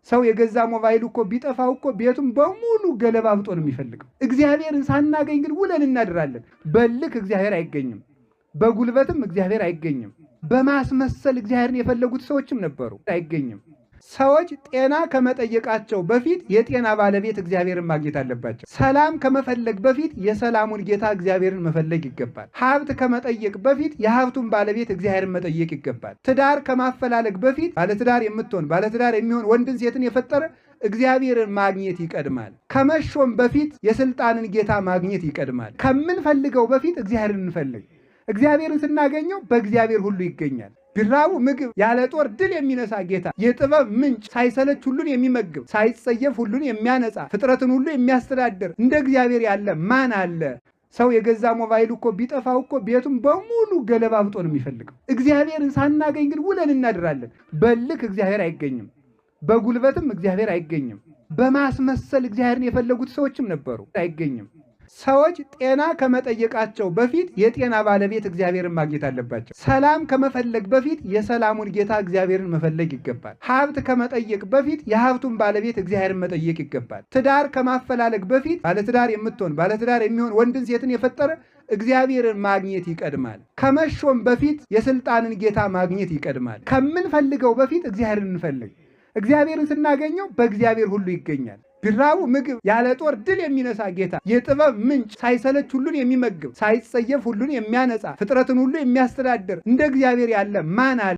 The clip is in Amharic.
ሰው የገዛ ሞባይሉ እኮ ቢጠፋው እኮ ቤቱን በሙሉ ገለባብጦ ነው የሚፈልገው። እግዚአብሔርን ሳናገኝ ግን ውለን እናድራለን። በልክ እግዚአብሔር አይገኝም፣ በጉልበትም እግዚአብሔር አይገኝም። በማስመሰል እግዚአብሔርን የፈለጉት ሰዎችም ነበሩ፣ አይገኝም። ሰዎች ጤና ከመጠየቃቸው በፊት የጤና ባለቤት እግዚአብሔርን ማግኘት አለባቸው። ሰላም ከመፈለግ በፊት የሰላሙን ጌታ እግዚአብሔርን መፈለግ ይገባል። ሀብት ከመጠየቅ በፊት የሀብቱን ባለቤት እግዚአብሔርን መጠየቅ ይገባል። ትዳር ከማፈላለግ በፊት ባለትዳር የምትሆን ባለትዳር የሚሆን ወንድን ሴትን የፈጠረ እግዚአብሔርን ማግኘት ይቀድማል። ከመሾም በፊት የስልጣንን ጌታ ማግኘት ይቀድማል። ከምንፈልገው በፊት እግዚአብሔርን እንፈልግ። እግዚአብሔርን ስናገኘው በእግዚአብሔር ሁሉ ይገኛል። ቢራቡ ምግብ ያለ ጦር ድል የሚነሳ ጌታ፣ የጥበብ ምንጭ፣ ሳይሰለች ሁሉን የሚመግብ ሳይጸየፍ ሁሉን የሚያነጻ ፍጥረትን ሁሉ የሚያስተዳድር እንደ እግዚአብሔር ያለ ማን አለ? ሰው የገዛ ሞባይሉ እኮ ቢጠፋው እኮ ቤቱን በሙሉ ገለባብጦ ነው የሚፈልገው። እግዚአብሔርን ሳናገኝ ግን ውለን እናድራለን። በልክ እግዚአብሔር አይገኝም፣ በጉልበትም እግዚአብሔር አይገኝም። በማስመሰል እግዚአብሔርን የፈለጉት ሰዎችም ነበሩ፣ አይገኝም። ሰዎች ጤና ከመጠየቃቸው በፊት የጤና ባለቤት እግዚአብሔርን ማግኘት አለባቸው። ሰላም ከመፈለግ በፊት የሰላሙን ጌታ እግዚአብሔርን መፈለግ ይገባል። ሀብት ከመጠየቅ በፊት የሀብቱን ባለቤት እግዚአብሔርን መጠየቅ ይገባል። ትዳር ከማፈላለግ በፊት ባለትዳር የምትሆን ባለትዳር የሚሆን ወንድን ሴትን የፈጠረ እግዚአብሔርን ማግኘት ይቀድማል። ከመሾም በፊት የስልጣንን ጌታ ማግኘት ይቀድማል። ከምንፈልገው በፊት እግዚአብሔርን እንፈልግ። እግዚአብሔርን ስናገኘው በእግዚአብሔር ሁሉ ይገኛል። ቢራቡ ምግብ ያለ ጦር ድል የሚነሳ ጌታ፣ የጥበብ ምንጭ፣ ሳይሰለች ሁሉን የሚመግብ ሳይጸየፍ ሁሉን የሚያነጻ ፍጥረትን ሁሉ የሚያስተዳድር እንደ እግዚአብሔር ያለ ማን አለ?